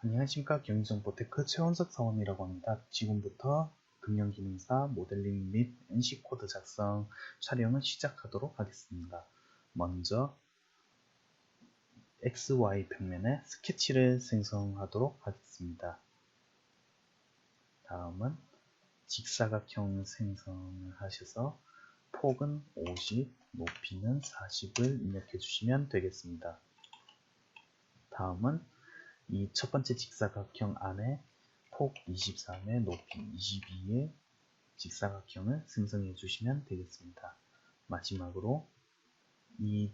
안녕하십니까. 경기정보테크 최원석 사원이라고 합니다. 지금부터 금융기능사 모델링 및 NC코드 작성 촬영을 시작하도록 하겠습니다. 먼저 XY 평면에 스케치를 생성하도록 하겠습니다. 다음은 직사각형 생성을 하셔서 폭은 50, 높이는 40을 입력해 주시면 되겠습니다. 다음은 이 첫 번째 직사각형 안에 폭 23에 높이 22의 직사각형을 생성해 주시면 되겠습니다. 마지막으로 이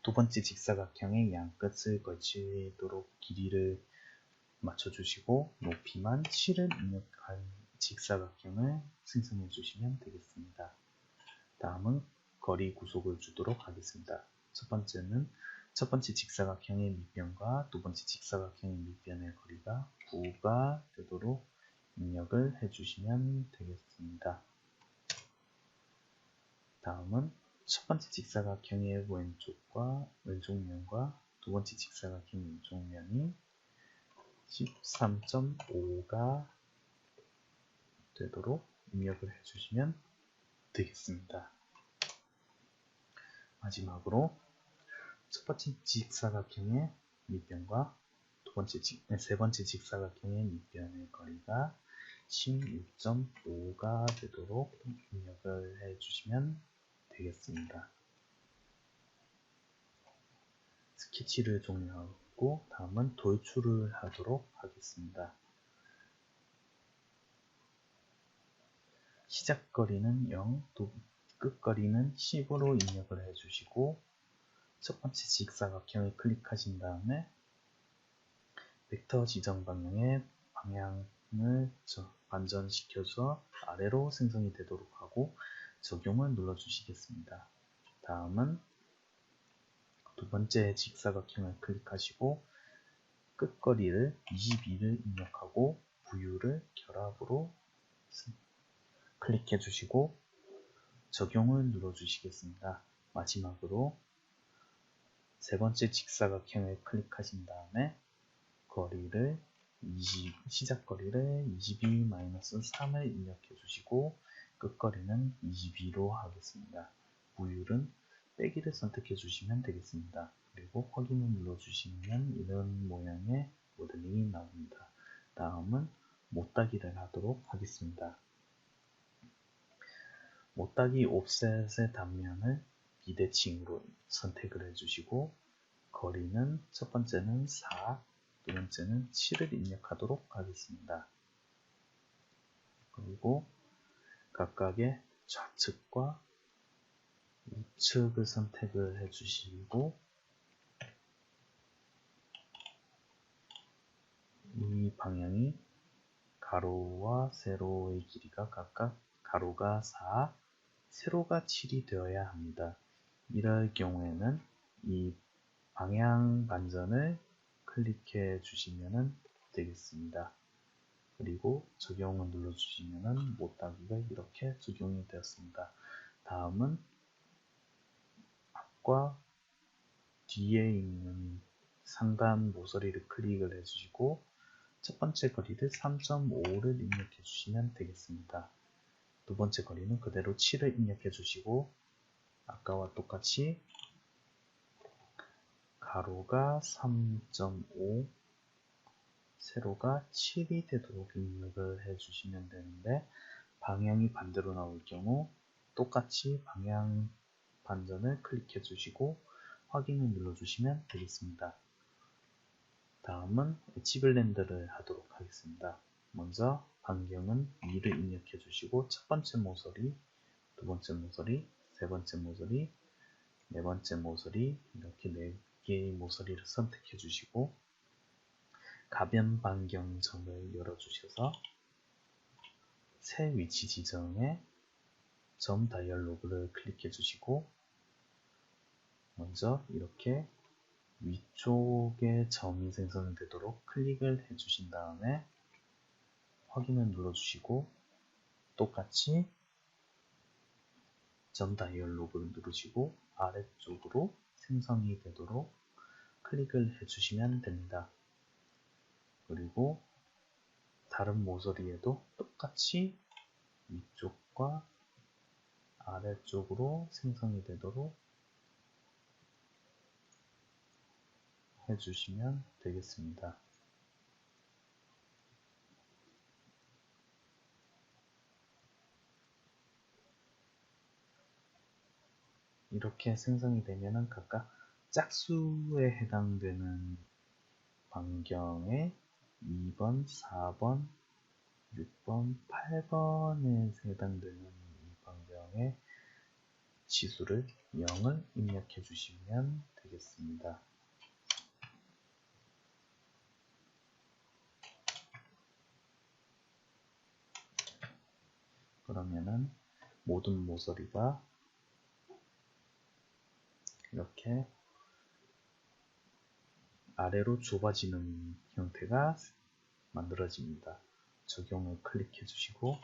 두 번째 직사각형의 양끝을 걸치도록 길이를 맞춰 주시고 높이만 7을 입력한 직사각형을 생성해 주시면 되겠습니다. 다음은 거리 구속을 주도록 하겠습니다. 첫 번째 직사각형의 밑변과 두 번째 직사각형의 밑변의 거리가 9가 되도록 입력을 해주시면 되겠습니다. 다음은 첫 번째 직사각형의 왼쪽 면과 두 번째 직사각형 왼쪽 면이 13.5가 되도록 입력을 해주시면 되겠습니다. 마지막으로 첫 번째 직사각형의 밑변과 세 번째 직사각형의 밑변의 거리가 16.5가 되도록 입력을 해주시면 되겠습니다. 스케치를 종료하고 다음은 돌출을 하도록 하겠습니다. 시작거리는 0, 끝거리는 10으로 입력을 해주시고 첫 번째 직사각형을 클릭하신 다음에 벡터 지정 방향의 방향을 반전시켜서 아래로 생성이 되도록 하고 적용을 눌러주시겠습니다. 다음은 두 번째 직사각형을 클릭하시고 끝거리를 22를 입력하고 부유를 결합으로 클릭해 주시고 적용을 눌러주시겠습니다. 마지막으로 세 번째 직사각형을 클릭하신 다음에 시작거리를 22-3을 입력해 주시고 끝거리는 22로 하겠습니다. 부율은 빼기를 선택해 주시면 되겠습니다. 그리고 확인을 눌러 주시면 이런 모양의 모델링이 나옵니다. 다음은 못따기를 하도록 하겠습니다. 못따기 옵셋의 단면을 비대칭으로 선택을 해주시고 거리는 첫 번째는 4, 두 번째는 7을 입력하도록 하겠습니다. 그리고 각각의 좌측과 우측을 선택을 해주시고 이 방향이 가로와 세로의 길이가 각각 가로가 4, 세로가 7이 되어야 합니다. 이럴 경우에는 이 방향 반전을 클릭해 주시면 되겠습니다. 그리고 적용을 눌러주시면 못따기가 이렇게 적용이 되었습니다. 다음은 앞과 뒤에 있는 상단 모서리를 클릭을 해주시고 첫 번째 거리를 3.5를 입력해 주시면 되겠습니다. 두 번째 거리는 그대로 7을 입력해 주시고 아까와 똑같이 가로가 3.5, 세로가 7이 되도록 입력을 해주시면 되는데 방향이 반대로 나올 경우 똑같이 방향 반전을 클릭해 주시고 확인을 눌러 주시면 되겠습니다. 다음은 엣지 블렌더를 하도록 하겠습니다. 먼저 반경은 2를 입력해 주시고 첫 번째 모서리, 두 번째 모서리, 세 번째 모서리, 네 번째 모서리 이렇게 4개의 모서리를 선택해 주시고 가변 반경점을 열어주셔서 새 위치 지정에 점 다이얼로그를 클릭해 주시고 먼저 이렇게 위쪽에 점이 생성되도록 클릭을 해 주신 다음에 확인을 눌러 주시고 똑같이 점 다이얼로그를 누르시고 아래쪽으로 생성이 되도록 클릭을 해 주시면 됩니다. 그리고 다른 모서리에도 똑같이 위쪽과 아래쪽으로 생성이 되도록 해주시면 되겠습니다. 이렇게 생성이 되면은 각각 짝수에 해당되는 반경에 2번, 4번, 6번, 8번에 해당되는 이 반경의 지수를 0을 입력해 주시면 되겠습니다. 그러면은 모든 모서리가 이렇게 아래로 좁아지는 형태가 만들어집니다. 적용을 클릭해 주시고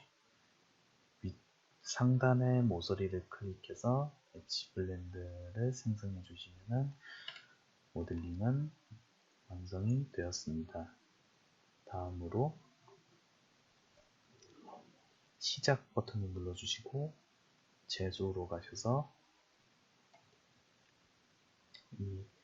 상단의 모서리를 클릭해서 엣지 블렌드를 생성해 주시면 모델링은 완성이 되었습니다. 다음으로 시작 버튼을 눌러주시고 제조로 가셔서 이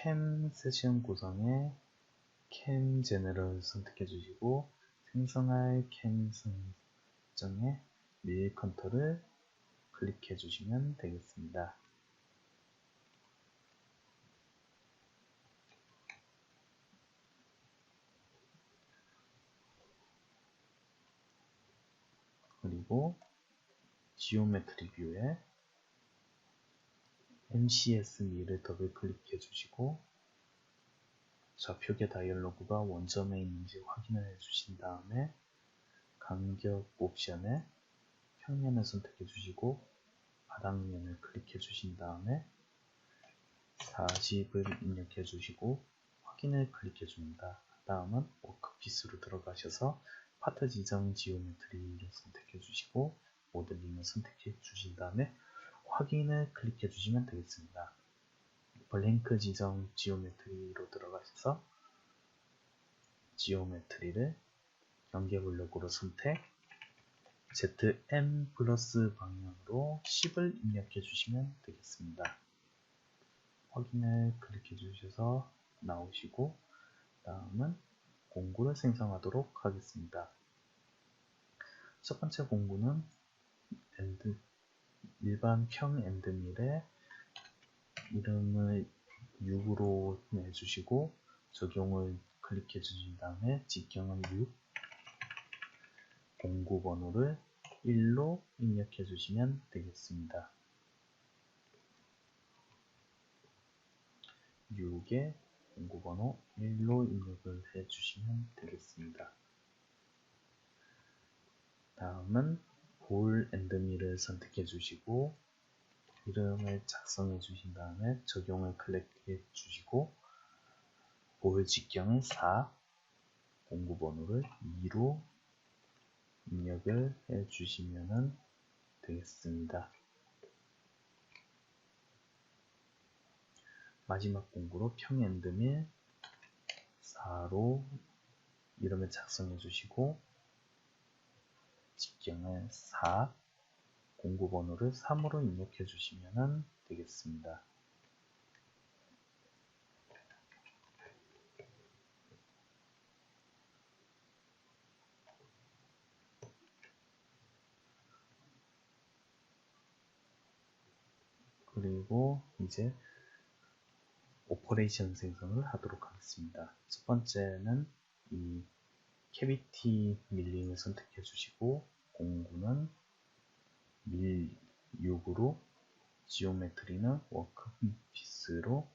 캠 세션 구성에 캠 제너럴 선택해 주시고 생성할 캠 설정에 밀 컨트롤을 클릭해 주시면 되겠습니다. 그리고 지오메트리 뷰에 MCS 밀을 더블 클릭해 주시고 좌표계 다이얼로그가 원점에 있는지 확인을 해 주신 다음에 간격 옵션에 평면을 선택해 주시고 바닥면을 클릭해 주신 다음에 40을 입력해 주시고 확인을 클릭해 줍니다. 다음은 워크피스로 들어가셔서 파트 지정 지오메트리를 선택해 주시고 모델링을 선택해 주신 다음에 확인을 클릭해 주시면 되겠습니다. 블랭크 지정 지오메트리로 들어가셔서 지오메트리를 연계 블록으로 선택 ZM 플러스 방향으로 10을 입력해 주시면 되겠습니다. 확인을 클릭해 주셔서 나오시고 다음은 공구를 생성하도록 하겠습니다. 첫 번째 공구는 일반 평 엔드밀에 이름을 6으로 내주시고 적용을 클릭해 주신 다음에 직경은 6, 공구 번호를 1로 입력해 주시면 되겠습니다. 6에 공구 번호 1로 입력을 해 주시면 되겠습니다. 다음은 볼 엔드밀을 선택해 주시고 이름을 작성해 주신 다음에 적용을 클릭해 주시고 볼 직경을 4, 공구 번호를 2로 입력을 해 주시면 되겠습니다. 마지막 공구로 평 엔드밀 4로 이름을 작성해 주시고 직경을 4, 공구 번호를 3으로 입력해 주시면 되겠습니다. 그리고 이제 오퍼레이션 생성을 하도록 하겠습니다. 첫 번째는 이 캐비티 밀링을 선택해 주시고 공구는 밀 6으로 지오메트리는 워크피스로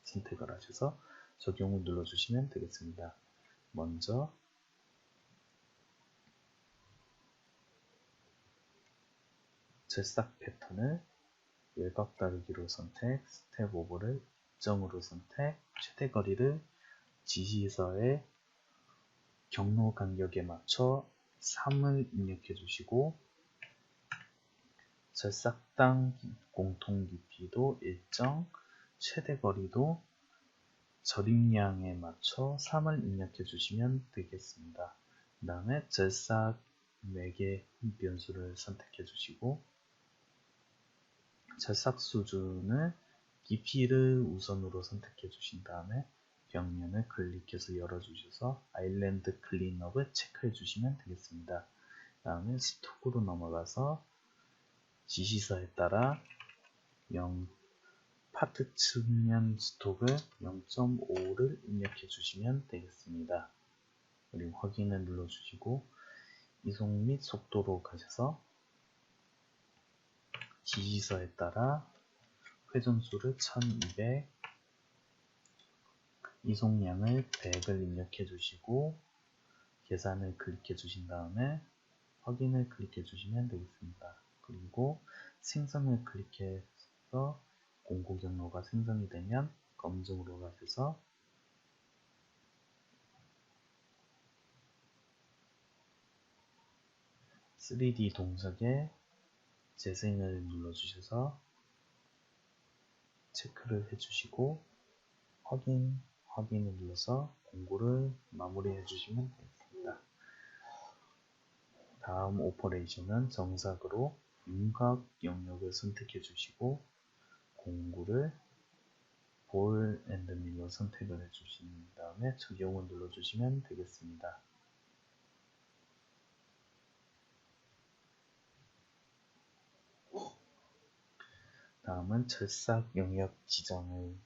선택을 하셔서 적용을 눌러주시면 되겠습니다. 먼저 절삭 패턴을 외곽 다르기로 선택, 스텝 오버를 입점으로 선택, 최대 거리를 지시서의 경로 간격에 맞춰 3을 입력해 주시고 절삭당 공통 깊이도 일정, 최대 거리도 절임량에 맞춰 3을 입력해 주시면 되겠습니다. 그 다음에 절삭 매개 변수를 선택해 주시고 절삭 수준을 깊이를 우선으로 선택해 주신 다음에 벽면을 클릭해서 열어주셔서 아일랜드 클린업을 체크해 주시면 되겠습니다. 그 다음에 스톡으로 넘어가서 지시서에 따라 파트 측면 스톡을 0.5를 입력해 주시면 되겠습니다. 그리고 확인을 눌러주시고 이송 및 속도로 가셔서 지시서에 따라 회전수를 1200, 이송량을 100을 입력해 주시고 계산을 클릭해 주신 다음에 확인을 클릭해 주시면 되겠습니다. 그리고 생성을 클릭해서 공고 경로가 생성이 되면 검증으로 가셔서 (3D) 동작에 재생을 눌러주셔서 체크를 해주시고 확인을 눌러서 공고를 마무리해 주시면 되겠습니다. 다음 오퍼레이션은 정삭으로 윤곽 영역을 선택해 주시고 공구를 볼 앤드 밀러 선택을 해 주신 다음에 적용을 눌러 주시면 되겠습니다. 다음은 절삭 영역 지정을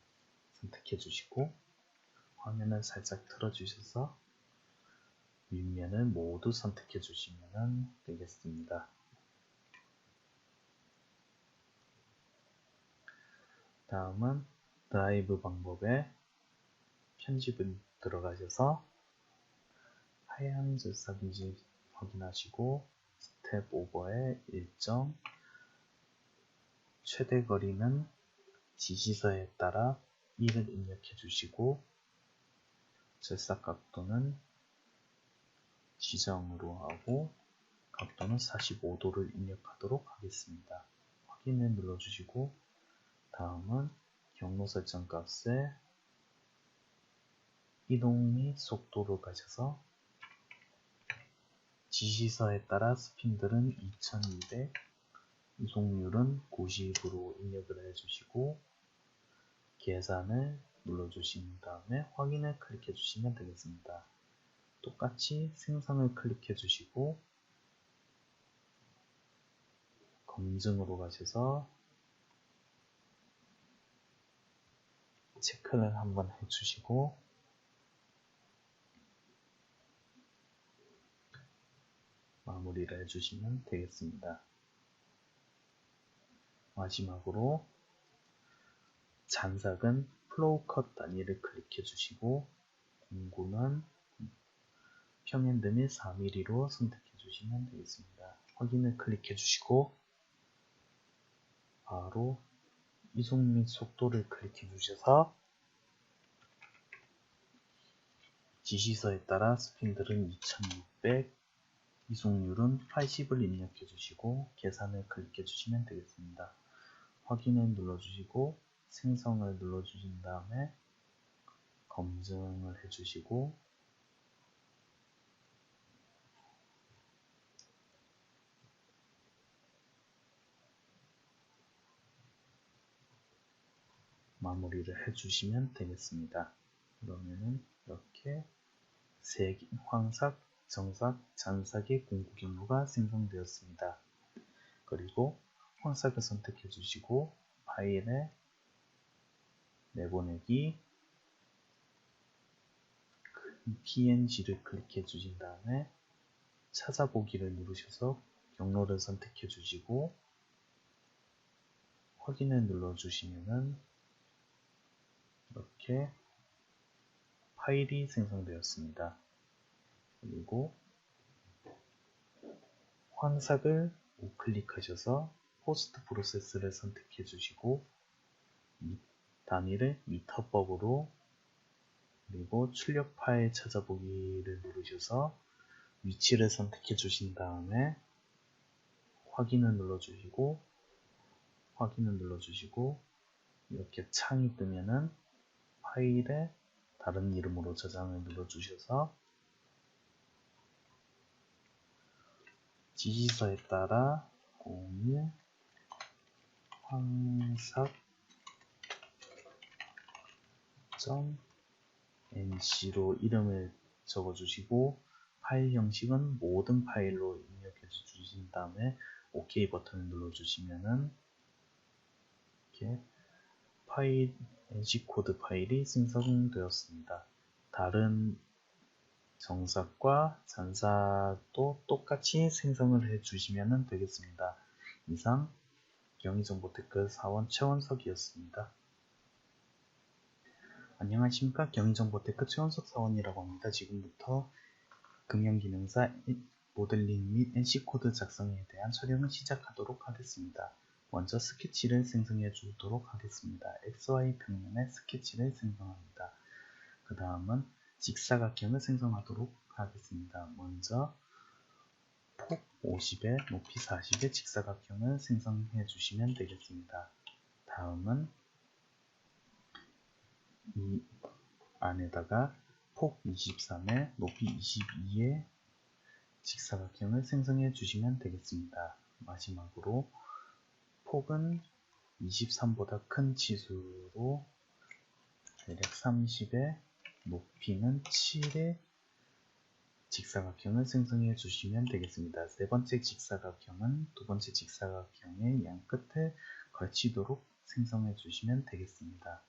선택해 주시고 화면을 살짝 틀어 주셔서 윗면을 모두 선택해 주시면 되겠습니다. 다음은 드라이브 방법에 편집을 들어가셔서 하향 절삭인지 확인하시고 스텝 오버의 일정, 최대 거리는 지시서에 따라 1을 입력해 주시고 절삭 각도는 지정으로 하고 각도는 45도를 입력하도록 하겠습니다. 확인을 눌러주시고 다음은 경로 설정 값에 이동 및 속도로 가셔서 지시서에 따라 스핀들은 2200, 이송률은 90으로 입력을 해주시고 계산을 눌러주신 다음에 확인을 클릭해 주시면 되겠습니다. 똑같이 생성을 클릭해 주시고 검증으로 가셔서 체크를 한번 해주시고 마무리를 해주시면 되겠습니다. 마지막으로 잔삭은 플로우 컷 단위를 클릭해 주시고 공구는 평엔드 및 4mm로 선택해 주시면 되겠습니다. 확인을 클릭해 주시고 바로 이송 및 속도를 클릭해 주셔서 지시서에 따라 스핀들은 2600, 이송률은 80을 입력해 주시고 계산을 클릭해 주시면 되겠습니다. 확인을 눌러주시고 생성을 눌러주신 다음에 검증을 해주시고 마무리를 해주시면 되겠습니다. 그러면은 이렇게 황삭, 정삭, 잔삭의 공구 경로가 생성되었습니다. 그리고 황삭을 선택해 주시고 파일에 내보내기 PNG를 클릭해 주신 다음에 찾아보기를 누르셔서 경로를 선택해 주시고 확인을 눌러 주시면은 이렇게 파일이 생성되었습니다. 그리고 황삭을 우클릭하셔서 포스트 프로세스를 선택해 주시고 단위를 미터법으로 그리고 출력 파일 찾아보기를 누르셔서 위치를 선택해 주신 다음에 확인을 눌러 주시고 확인을 눌러주시고 이렇게 창이 뜨면은 파일에 다른 이름으로 저장을 눌러주셔서 지시서에 따라 01 황삭.nc로 이름을 적어주시고 파일 형식은 모든 파일로 입력해 주신 다음에 OK 버튼을 눌러주시면은 이렇게 파일 nc 코드 파일이 생성되었습니다. 다른 정삭과 잔사도 똑같이 생성을 해 주시면 되겠습니다. 이상 경희정보테크 사원 최원석이었습니다. 안녕하십니까. 경희정보테크 최원석 사원이라고 합니다. 지금부터 금연기능사 모델링 및 NC코드 작성에 대한 촬영을 시작하도록 하겠습니다. 먼저 스케치를 생성해 주도록 하겠습니다. XY 평면의 스케치를 생성합니다. 그 다음은 직사각형을 생성하도록 하겠습니다. 먼저 폭 50에 높이 40의 직사각형을 생성해 주시면 되겠습니다. 다음은 이 안에다가 폭 23에 높이 22의 직사각형을 생성해 주시면 되겠습니다. 마지막으로 폭은 23보다 큰 치수로 대략 30에 높이는 7의 직사각형을 생성해 주시면 되겠습니다. 세 번째 직사각형은 두 번째 직사각형의 양 끝에 걸치도록 생성해 주시면 되겠습니다.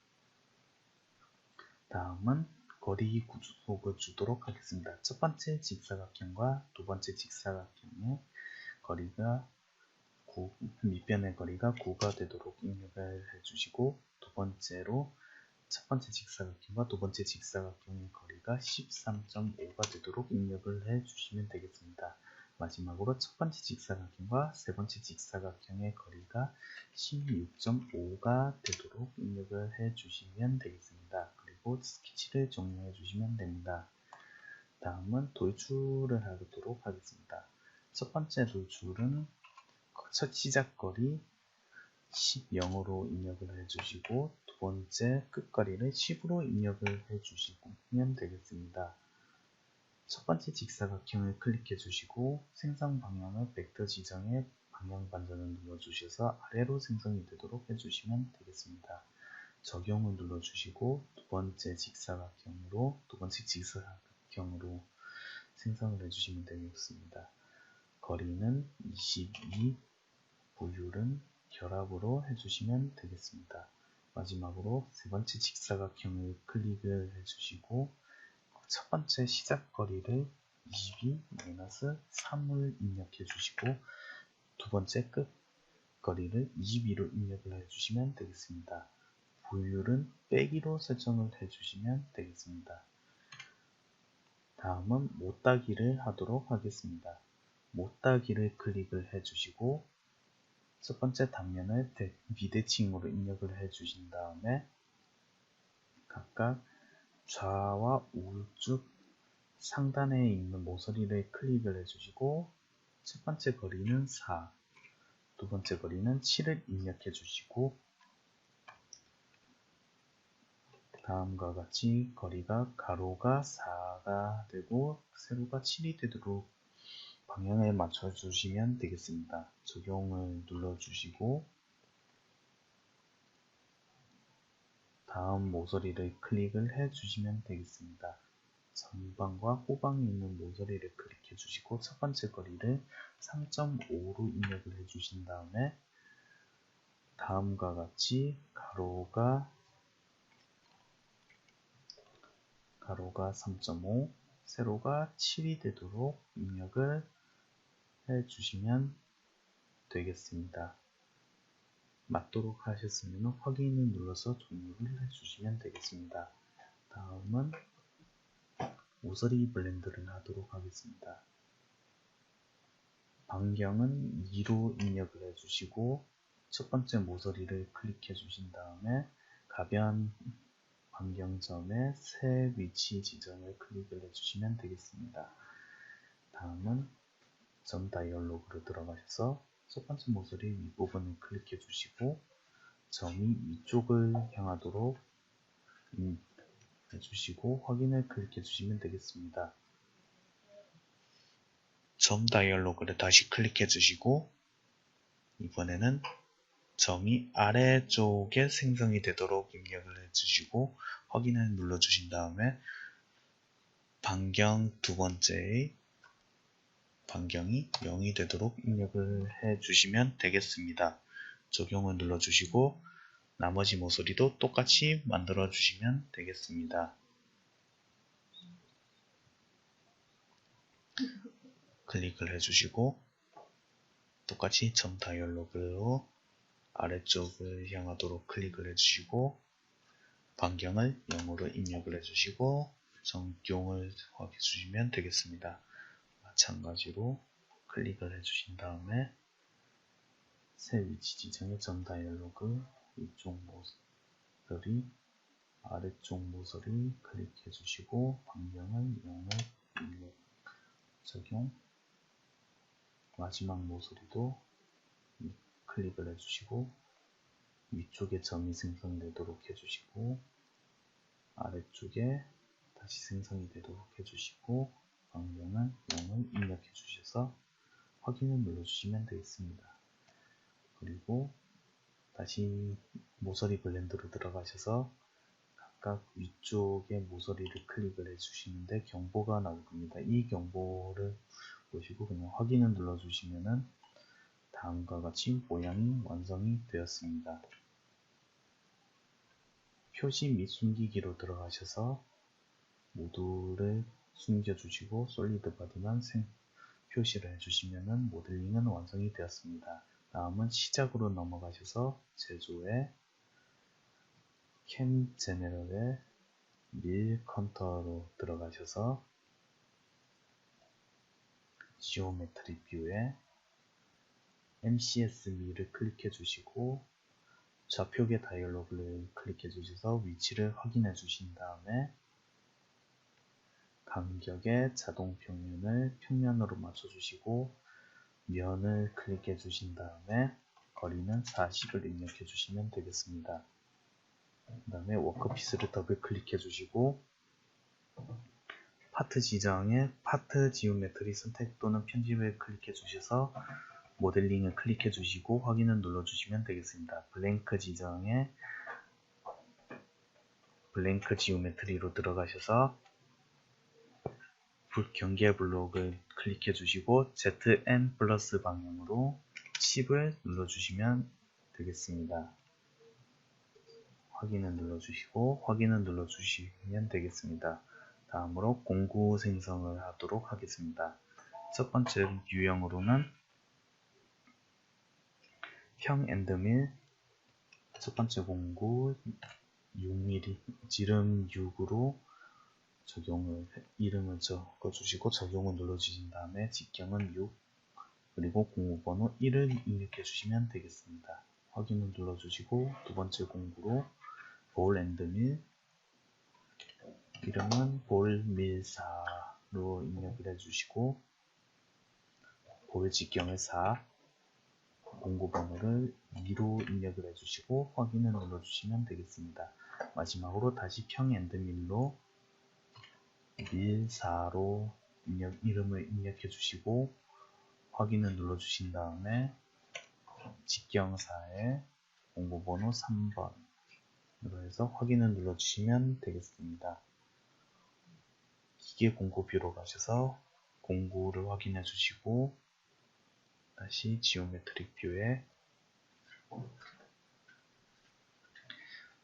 다음은 거리 구속을 주도록 하겠습니다. 첫 번째 직사각형과 두 번째 직사각형의 거리가 밑변의 거리가 9가 되도록 입력을 해주시고 두 번째로 첫 번째 직사각형과 두 번째 직사각형의 거리가 13.5가 되도록 입력을 해주시면 되겠습니다. 마지막으로 첫 번째 직사각형과 세 번째 직사각형의 거리가 16.5가 되도록 입력을 해주시면 되겠습니다. 그리고 스케치를 종료해 주시면 됩니다. 다음은 돌출을 하도록 하겠습니다. 첫 번째 돌출은 첫 시작거리 0으로 입력을 해주시고 두 번째 끝거리를 10으로 입력을 해주시면 되겠습니다. 첫 번째 직사각형을 클릭해 주시고 생성 방향을 벡터 지정에 방향 반전을 눌러주셔서 아래로 생성이 되도록 해주시면 되겠습니다. 적용을 눌러주시고 두 번째 직사각형으로 생성을 해주시면 되겠습니다. 거리는 22, 부율은 결합으로 해주시면 되겠습니다. 마지막으로 세 번째 직사각형을 클릭을 해주시고 첫 번째 시작거리를 22-3을 입력해 주시고 두 번째 끝거리를 22로 입력을 해주시면 되겠습니다. 부율은 빼기로 설정을 해주시면 되겠습니다. 다음은 못따기를 하도록 하겠습니다. 못따기를 클릭을 해주시고 첫 번째 단면을 비대칭으로 입력을 해주신 다음에 각각 좌와 우측 상단에 있는 모서리를 클릭을 해주시고 첫 번째 거리는 4, 두 번째 거리는 7을 입력해 주시고 다음과 같이 거리가 가로가 4가 되고 세로가 7이 되도록 방향을 맞춰 주시면 되겠습니다. 적용을 눌러 주시고 다음 모서리를 클릭을 해 주시면 되겠습니다. 전방과 후방에 있는 모서리를 클릭해 주시고 첫 번째 거리를 3.5로 입력을 해 주신 다음에 다음과 같이 가로가 3.5, 세로가 7이 되도록 입력을 해 주시면 되겠습니다. 맞도록 하셨으면 확인을 눌러서 종료를 해 주시면 되겠습니다. 다음은 모서리 블렌드를 하도록 하겠습니다. 반경은 2로 입력을 해주시고 첫 번째 모서리를 클릭해 주신 다음에 가변 반경점의 새 위치 지정을 클릭을 해주시면 되겠습니다. 다음은 점 다이얼로그로 들어가셔서 첫 번째 모서리 윗부분을 클릭해 주시고 점이 위쪽을 향하도록 해주시고 확인을 클릭해 주시면 되겠습니다. 점 다이얼로그를 다시 클릭해 주시고 이번에는 점이 아래쪽에 생성이 되도록 입력을 해주시고 확인을 눌러주신 다음에 반경 두 번째의 반경이 0이 되도록 입력을 해주시면 되겠습니다. 적용을 눌러주시고 나머지 모서리도 똑같이 만들어 주시면 되겠습니다. 클릭을 해주시고 똑같이 점 다이얼로그로 아래쪽을 향하도록 클릭을 해주시고 반경을 0으로 입력을 해주시고 적용을 해주시면 되겠습니다. 마찬가지로 클릭을 해주신 다음에 새 위치 지정의 점 다이얼로그 위쪽 모서리 아래쪽 모서리 클릭해 주시고 반경을 0을 입력 적용 마지막 모서리도 클릭을 해주시고 위쪽에 점이 생성되도록 해주시고 아래쪽에 다시 생성이 되도록 해주시고 반경은 0을 입력해 주셔서 확인을 눌러주시면 되겠습니다. 그리고 다시 모서리 블렌더로 들어가셔서 각각 위쪽에 모서리를 클릭을 해주시는데 경보가 나올 겁니다. 이 경보를 보시고 그냥 확인을 눌러주시면은 다음과 같이 모양이 완성이 되었습니다. 표시 및 숨기기로 들어가셔서 모두를 숨겨주시고 솔리드 바디만 표시를 해주시면 모델링은 완성이 되었습니다. 다음은 시작으로 넘어가셔서 제조에 캠 제네럴의 밀 컨터로 들어가셔서 지오메트릭 뷰에 MCS 밀을 클릭해 주시고 좌표계 다이얼로그를 클릭해 주셔서 위치를 확인해 주신 다음에 간격의 자동 평면을 평면으로 맞춰 주시고 면을 클릭해 주신 다음에 거리는 40을 입력해 주시면 되겠습니다. 그 다음에 워크피스를 더블 클릭해 주시고 파트 지정에 파트 지오메트리 선택 또는 편집을 클릭해 주셔서 모델링을 클릭해 주시고 확인을 눌러 주시면 되겠습니다. 블랭크 지정에 블랭크 지오메트리로 들어가셔서 경계 블록을 클릭해 주시고 ZN 플러스 방향으로 10을 눌러 주시면 되겠습니다. 확인을 눌러 주시고 확인을 눌러 주시면 되겠습니다. 다음으로 공구 생성을 하도록 하겠습니다. 첫 번째 유형으로는 평 엔드밀 첫 번째 공구 6mm 지름 6으로 이름을 적어주시고 적용을 눌러주신 다음에 직경은 6 그리고 공구번호 1을 입력해 주시면 되겠습니다. 확인을 눌러주시고 두 번째 공구로 볼 앤드밀 이름은 볼밀4로 입력을 해주시고 볼 직경을 4 공구번호를 2로 입력을 해주시고 확인을 눌러주시면 되겠습니다. 마지막으로 다시 평 앤드밀로 밀4로 이름을 입력해 주시고 확인을 눌러 주신 다음에 직경사에 공구번호 3번으로 해서 확인을 눌러 주시면 되겠습니다. 기계 공구뷰로 가셔서 공구를 확인해 주시고 다시 지오메트릭 뷰에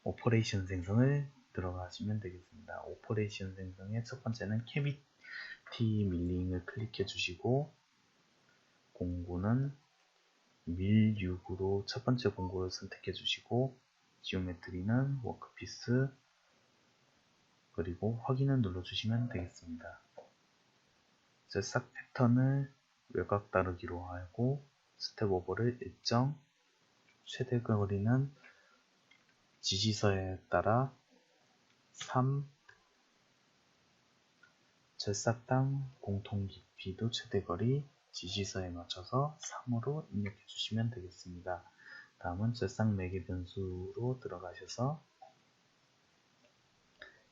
오퍼레이션 생성을 들어가시면 되겠습니다. 오퍼레이션 생성의 첫 번째는 캐비티 밀링을 클릭해 주시고 공구는 밀6으로 첫 번째 공구를 선택해 주시고 지오메트리는 워크피스 그리고 확인을 눌러 주시면 되겠습니다. 싹 패턴을 외곽 다르기로 하고 스텝 오버를 일정 최대 거리는 지지서에 따라 3 절삭당 공통 깊이도 최대 거리 지시서에 맞춰서 3으로 입력해 주시면 되겠습니다. 다음은 절삭 매개 변수로 들어가셔서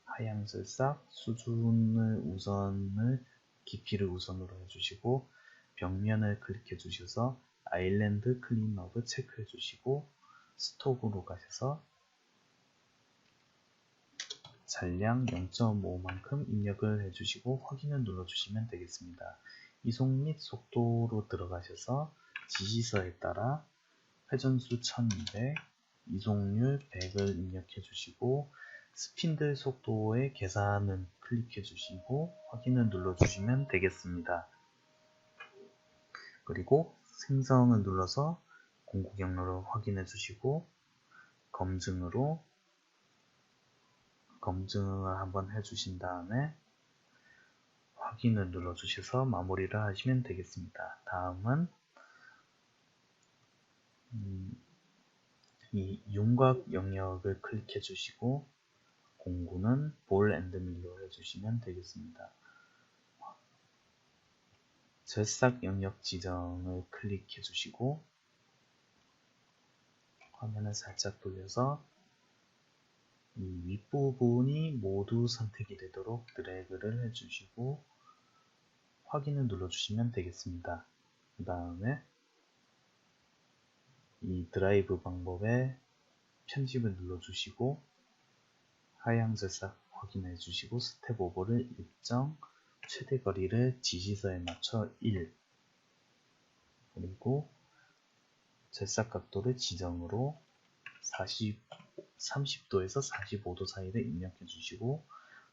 하향 절삭, 수준을 우선을 깊이를 우선으로 해주시고 벽면을 클릭해 주셔서 아일랜드 클린업을 체크해 주시고 스톡으로 가셔서 잔량 0.5만큼 입력을 해주시고 확인을 눌러주시면 되겠습니다. 이속 및 속도로 들어가셔서 지시서에 따라 회전수 1200, 이속률 100을 입력해 주시고 스핀들 속도의 계산은 클릭해 주시고 확인을 눌러 주시면 되겠습니다. 그리고 생성을 눌러서 공구 경로를 확인해 주시고 검증을 한번 해 주신 다음에 확인을 눌러 주셔서 마무리를 하시면 되겠습니다. 다음은 이 윤곽 영역을 클릭해 주시고 공구는 볼 앤드 밀로 해주시면 되겠습니다. 절삭 영역 지정을 클릭해 주시고 화면을 살짝 돌려서 이 윗부분이 모두 선택이 되도록 드래그를 해주시고 확인을 눌러주시면 되겠습니다. 그 다음에 이 드라이브 방법에 편집을 눌러주시고 하향 절삭 확인해 주시고 스텝 오버를 일정 최대 거리를 지시서에 맞춰 1 그리고 절삭 각도를 지정으로 30도에서 45도 사이를 입력해 주시고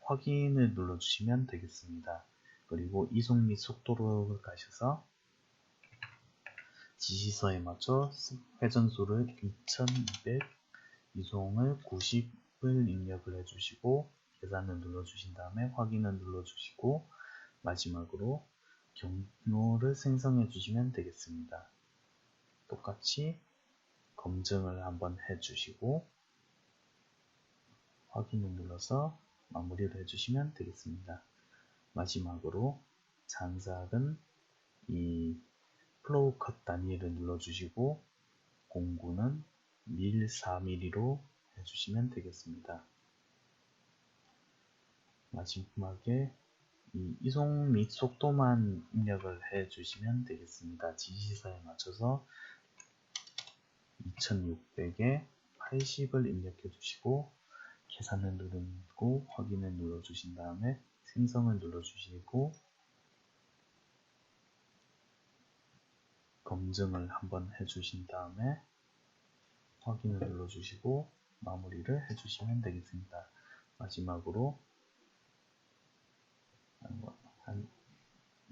확인을 눌러 주시면 되겠습니다. 그리고 이속 및 속도로 가셔서 지시서에 맞춰 회전수를 2200, 이송을 90을 입력을 해 주시고 계산을 눌러 주신 다음에 확인을 눌러 주시고 마지막으로 경로를 생성해 주시면 되겠습니다. 똑같이 검증을 한번 해주시고 확인을 눌러서 마무리를 해주시면 되겠습니다. 마지막으로 장작은 이 플로우 컷 단위를 눌러주시고 공구는 밀 4mm로 해주시면 되겠습니다. 마지막에 이 이속 및 속도만 입력을 해주시면 되겠습니다. 지시서에 맞춰서 2600에 80을 입력해 주시고 계산을 누르고 확인을 눌러 주신 다음에 생성을 눌러 주시고 검증을 한번 해 주신 다음에 확인을 눌러 주시고 마무리를 해 주시면 되겠습니다. 마지막으로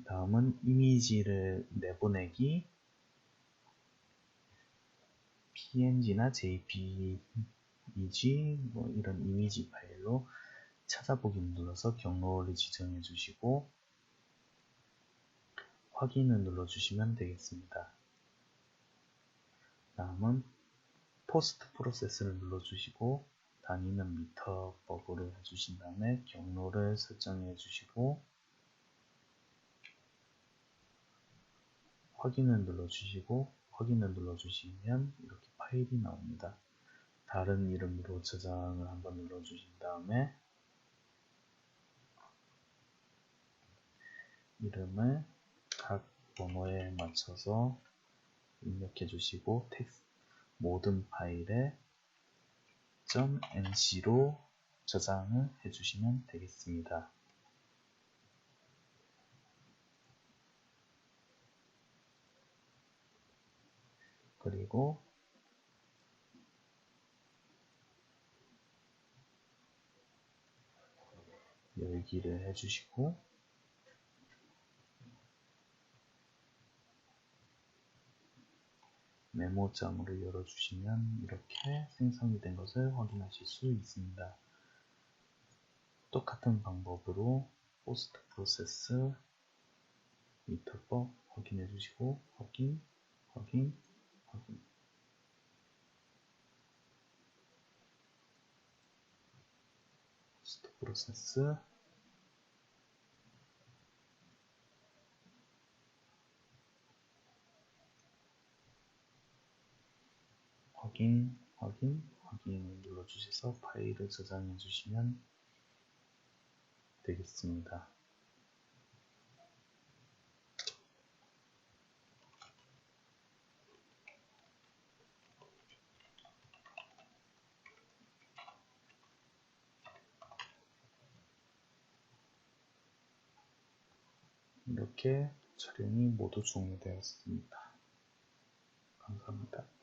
다음은 이미지를 내보내기 PNG나 JPEG 이런 이미지 파일로 찾아보기 눌러서 경로를 지정해 주시고 확인을 눌러 주시면 되겠습니다. 다음은 포스트 프로세스를 눌러 주시고 단위는 미터 버그를 해주신 다음에 경로를 설정해 주시고 확인을 눌러 주시면 이렇게 파일이 나옵니다. 다른 이름으로 저장을 한번 눌러 주신 다음에 이름을 각 번호에 맞춰서 입력해 주시고 모든 파일에 .nc로 저장을 해 주시면 되겠습니다. 그리고 열기를 해주시고 메모장으로 열어주시면 이렇게 생성이 된 것을 확인하실 수 있습니다. 똑같은 방법으로 포스트 프로세스 미터법 확인해 주시고 확인 포스트 프로세스 확인을 눌러주셔서 파일을 저장해 주시면 되겠습니다. 이렇게 촬영이 모두 종료되었습니다. 감사합니다.